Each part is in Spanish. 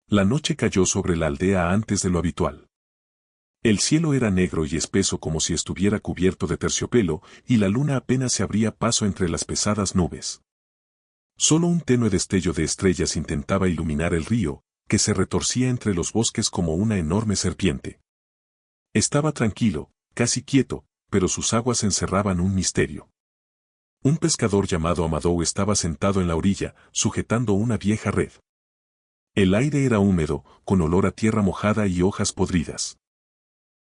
La noche cayó sobre la aldea antes de lo habitual. El cielo era negro y espeso como si estuviera cubierto de terciopelo, y la luna apenas se abría paso entre las pesadas nubes. Solo un tenue destello de estrellas intentaba iluminar el río, que se retorcía entre los bosques como una enorme serpiente. Estaba tranquilo, casi quieto, pero sus aguas encerraban un misterio. Un pescador llamado Amadou estaba sentado en la orilla, sujetando una vieja red. El aire era húmedo, con olor a tierra mojada y hojas podridas.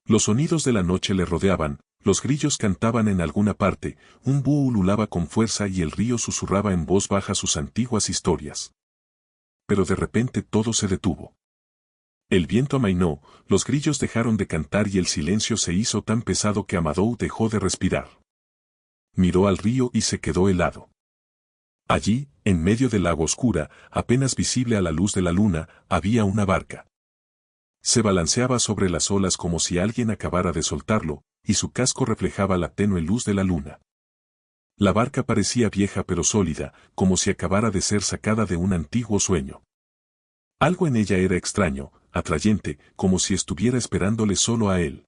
Los sonidos de la noche le rodeaban, los grillos cantaban en alguna parte, un búho ululaba con fuerza y el río susurraba en voz baja sus antiguas historias. Pero de repente todo se detuvo. El viento amainó, los grillos dejaron de cantar y el silencio se hizo tan pesado que Amadou dejó de respirar. Miró al río y se quedó helado. Allí, en medio del agua oscura, apenas visible a la luz de la luna, había una barca. Se balanceaba sobre las olas como si alguien acabara de soltarlo, y su casco reflejaba la tenue luz de la luna. La barca parecía vieja pero sólida, como si acabara de ser sacada de un antiguo sueño. Algo en ella era extraño, atrayente, como si estuviera esperándole solo a él.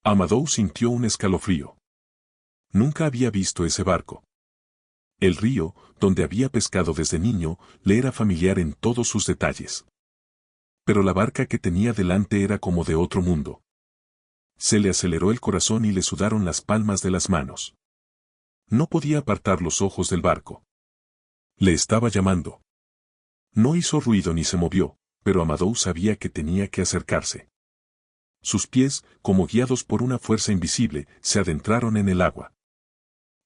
Amadou sintió un escalofrío. Nunca había visto ese barco. El río, donde había pescado desde niño, le era familiar en todos sus detalles. Pero la barca que tenía delante era como de otro mundo. Se le aceleró el corazón y le sudaron las palmas de las manos. No podía apartar los ojos del barco. Le estaba llamando. No hizo ruido ni se movió, pero Amadou sabía que tenía que acercarse. Sus pies, como guiados por una fuerza invisible, se adentraron en el agua.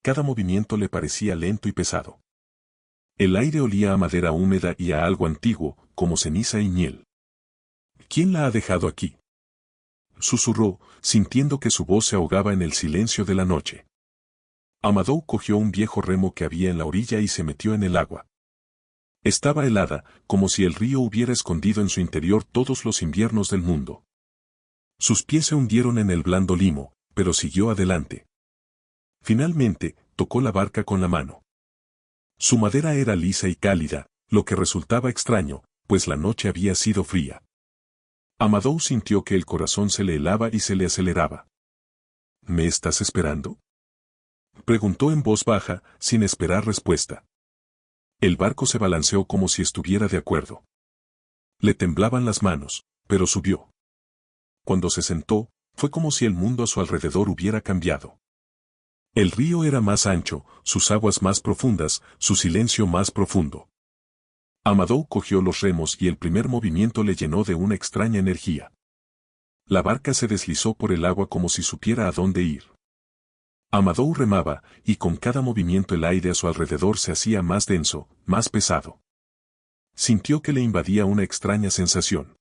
Cada movimiento le parecía lento y pesado. El aire olía a madera húmeda y a algo antiguo, como ceniza y miel. ¿Quién la ha dejado aquí?, susurró, sintiendo que su voz se ahogaba en el silencio de la noche. Amadou cogió un viejo remo que había en la orilla y se metió en el agua. Estaba helada, como si el río hubiera escondido en su interior todos los inviernos del mundo. Sus pies se hundieron en el blando limo, pero siguió adelante. Finalmente, tocó la barca con la mano. Su madera era lisa y cálida, lo que resultaba extraño, pues la noche había sido fría. Amadou sintió que el corazón se le helaba y se le aceleraba. ¿Me estás esperando?, preguntó en voz baja, sin esperar respuesta. El barco se balanceó como si estuviera de acuerdo. Le temblaban las manos, pero subió. Cuando se sentó, fue como si el mundo a su alrededor hubiera cambiado. El río era más ancho, sus aguas más profundas, su silencio más profundo. Amadou cogió los remos y el primer movimiento le llenó de una extraña energía. La barca se deslizó por el agua como si supiera a dónde ir. Amadou remaba, y con cada movimiento el aire a su alrededor se hacía más denso, más pesado. Sintió que le invadía una extraña sensación.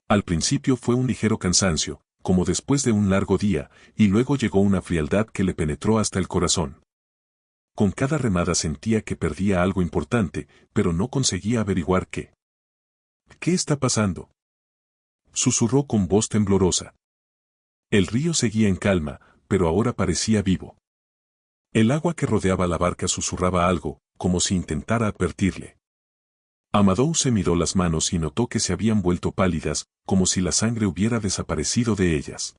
Al principio fue un ligero cansancio, como después de un largo día, y luego llegó una frialdad que le penetró hasta el corazón. Con cada remada sentía que perdía algo importante, pero no conseguía averiguar qué. ¿Qué está pasando?, susurró con voz temblorosa. El río seguía en calma, pero ahora parecía vivo. El agua que rodeaba la barca susurraba algo, como si intentara advertirle. Amadou se miró las manos y notó que se habían vuelto pálidas, como si la sangre hubiera desaparecido de ellas.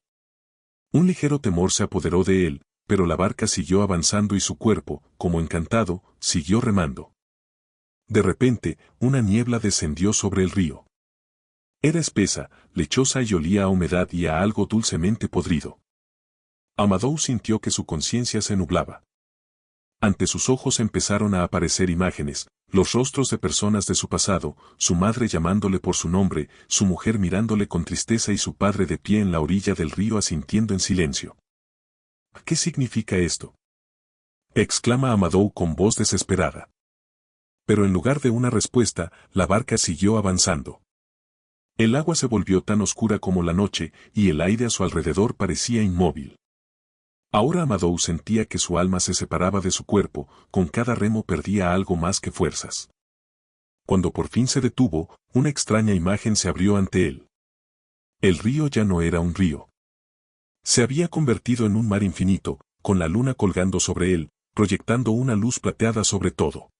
Un ligero temor se apoderó de él, pero la barca siguió avanzando y su cuerpo, como encantado, siguió remando. De repente, una niebla descendió sobre el río. Era espesa, lechosa y olía a humedad y a algo dulcemente podrido. Amadou sintió que su conciencia se nublaba. Ante sus ojos empezaron a aparecer imágenes, los rostros de personas de su pasado, su madre llamándole por su nombre, su mujer mirándole con tristeza y su padre de pie en la orilla del río asintiendo en silencio. ¿Qué significa esto?, exclama Amadou con voz desesperada. Pero en lugar de una respuesta, la barca siguió avanzando. El agua se volvió tan oscura como la noche, y el aire a su alrededor parecía inmóvil. Ahora Amadou sentía que su alma se separaba de su cuerpo, con cada remo perdía algo más que fuerzas. Cuando por fin se detuvo, una extraña imagen se abrió ante él. El río ya no era un río. Se había convertido en un mar infinito, con la luna colgando sobre él, proyectando una luz plateada sobre todo.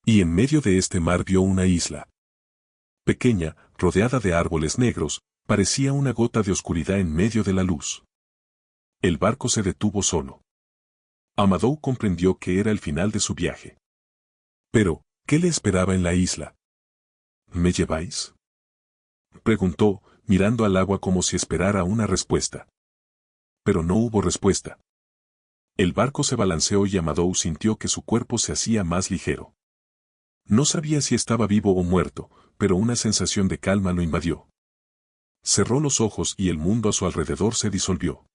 Y en medio de este mar vio una isla. Pequeña, rodeada de árboles negros, parecía una gota de oscuridad en medio de la luz. El barco se detuvo solo. Amadou comprendió que era el final de su viaje. Pero, ¿qué le esperaba en la isla? ¿Me lleváis?, preguntó, mirando al agua como si esperara una respuesta. Pero no hubo respuesta. El barco se balanceó y Amadou sintió que su cuerpo se hacía más ligero. No sabía si estaba vivo o muerto, pero una sensación de calma lo invadió. Cerró los ojos y el mundo a su alrededor se disolvió.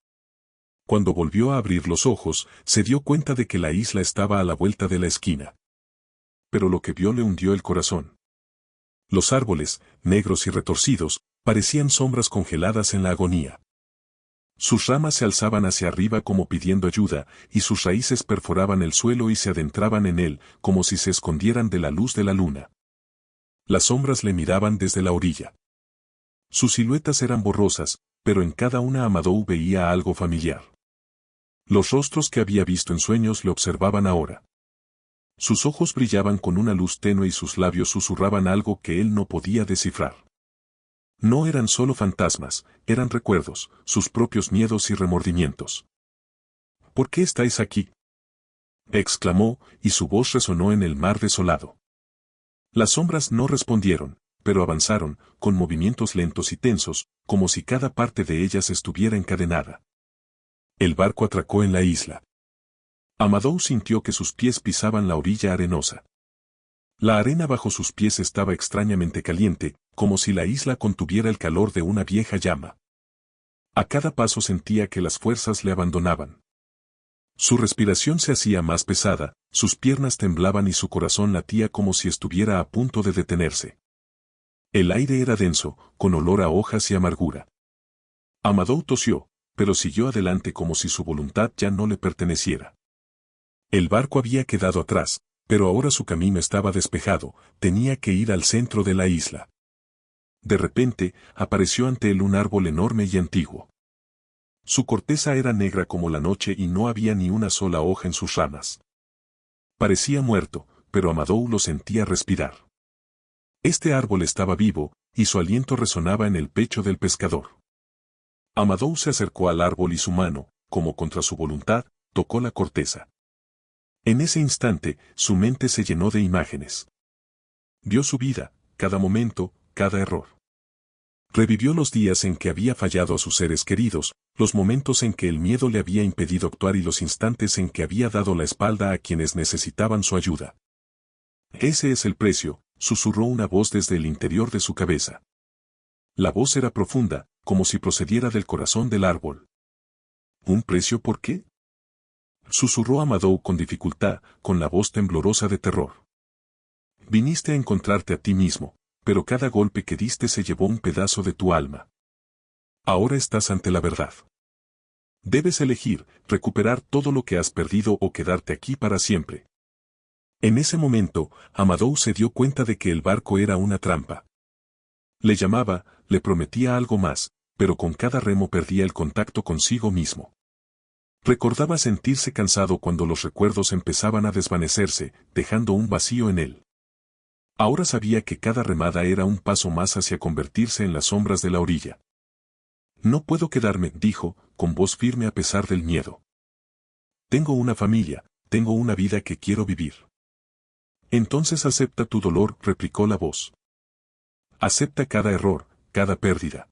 Cuando volvió a abrir los ojos, se dio cuenta de que la isla estaba a la vuelta de la esquina. Pero lo que vio le hundió el corazón. Los árboles, negros y retorcidos, parecían sombras congeladas en la agonía. Sus ramas se alzaban hacia arriba como pidiendo ayuda, y sus raíces perforaban el suelo y se adentraban en él, como si se escondieran de la luz de la luna. Las sombras le miraban desde la orilla. Sus siluetas eran borrosas, pero en cada una Amadou veía algo familiar. Los rostros que había visto en sueños le observaban ahora. Sus ojos brillaban con una luz tenue y sus labios susurraban algo que él no podía descifrar. No eran solo fantasmas, eran recuerdos, sus propios miedos y remordimientos. ¿Por qué estáis aquí?, exclamó, y su voz resonó en el mar desolado. Las sombras no respondieron, pero avanzaron, con movimientos lentos y tensos, como si cada parte de ellas estuviera encadenada. El barco atracó en la isla. Amadou sintió que sus pies pisaban la orilla arenosa. La arena bajo sus pies estaba extrañamente caliente, como si la isla contuviera el calor de una vieja llama. A cada paso sentía que las fuerzas le abandonaban. Su respiración se hacía más pesada, sus piernas temblaban y su corazón latía como si estuviera a punto de detenerse. El aire era denso, con olor a hojas y amargura. Amadou tosió, pero siguió adelante como si su voluntad ya no le perteneciera. El barco había quedado atrás, pero ahora su camino estaba despejado, tenía que ir al centro de la isla. De repente, apareció ante él un árbol enorme y antiguo. Su corteza era negra como la noche y no había ni una sola hoja en sus ramas. Parecía muerto, pero Amadou lo sentía respirar. Este árbol estaba vivo, y su aliento resonaba en el pecho del pescador. Amadou se acercó al árbol y su mano, como contra su voluntad, tocó la corteza. En ese instante, su mente se llenó de imágenes. Vio su vida, cada momento, cada error. Revivió los días en que había fallado a sus seres queridos, los momentos en que el miedo le había impedido actuar y los instantes en que había dado la espalda a quienes necesitaban su ayuda. Ese es el precio, susurró una voz desde el interior de su cabeza. La voz era profunda, como si procediera del corazón del árbol. ¿Un precio por qué?, susurró Amadou con dificultad, con la voz temblorosa de terror. Viniste a encontrarte a ti mismo, pero cada golpe que diste se llevó un pedazo de tu alma. Ahora estás ante la verdad. Debes elegir, recuperar todo lo que has perdido o quedarte aquí para siempre. En ese momento, Amadou se dio cuenta de que el barco era una trampa. Le llamaba, le prometía algo más, pero con cada remo perdía el contacto consigo mismo. Recordaba sentirse cansado cuando los recuerdos empezaban a desvanecerse, dejando un vacío en él. Ahora sabía que cada remada era un paso más hacia convertirse en las sombras de la orilla. No puedo quedarme, dijo, con voz firme a pesar del miedo. Tengo una familia, tengo una vida que quiero vivir. Entonces acepta tu dolor, replicó la voz. Acepta cada error, cada pérdida.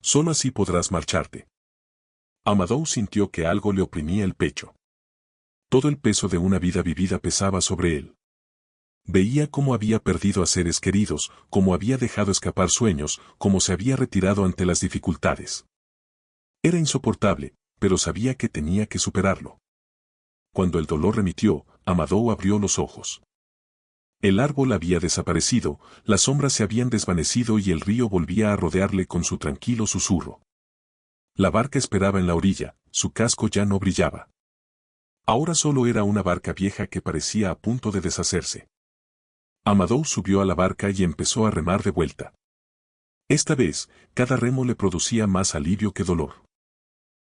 Solo así podrás marcharte. Amadou sintió que algo le oprimía el pecho. Todo el peso de una vida vivida pesaba sobre él. Veía cómo había perdido a seres queridos, cómo había dejado escapar sueños, cómo se había retirado ante las dificultades. Era insoportable, pero sabía que tenía que superarlo. Cuando el dolor remitió, Amadou abrió los ojos. El árbol había desaparecido, las sombras se habían desvanecido y el río volvía a rodearle con su tranquilo susurro. La barca esperaba en la orilla, su casco ya no brillaba. Ahora solo era una barca vieja que parecía a punto de deshacerse. Amadou subió a la barca y empezó a remar de vuelta. Esta vez, cada remo le producía más alivio que dolor.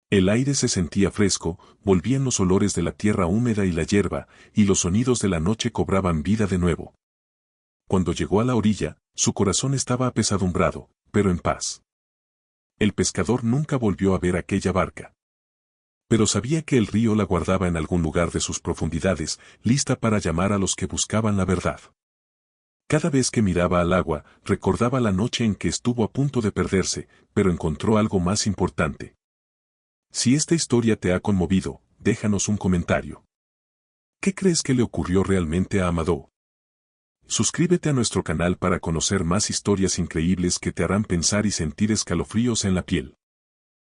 El aire se sentía fresco, volvían los olores de la tierra húmeda y la hierba, y los sonidos de la noche cobraban vida de nuevo. Cuando llegó a la orilla, Su corazón estaba apesadumbrado, pero en paz. El pescador nunca volvió a ver aquella barca. Pero sabía que el río la guardaba en algún lugar de sus profundidades, lista para llamar a los que buscaban la verdad. Cada vez que miraba al agua, recordaba la noche en que estuvo a punto de perderse, pero encontró algo más importante. Si esta historia te ha conmovido, déjanos un comentario. ¿Qué crees que le ocurrió realmente a Amadou? Suscríbete a nuestro canal para conocer más historias increíbles que te harán pensar y sentir escalofríos en la piel.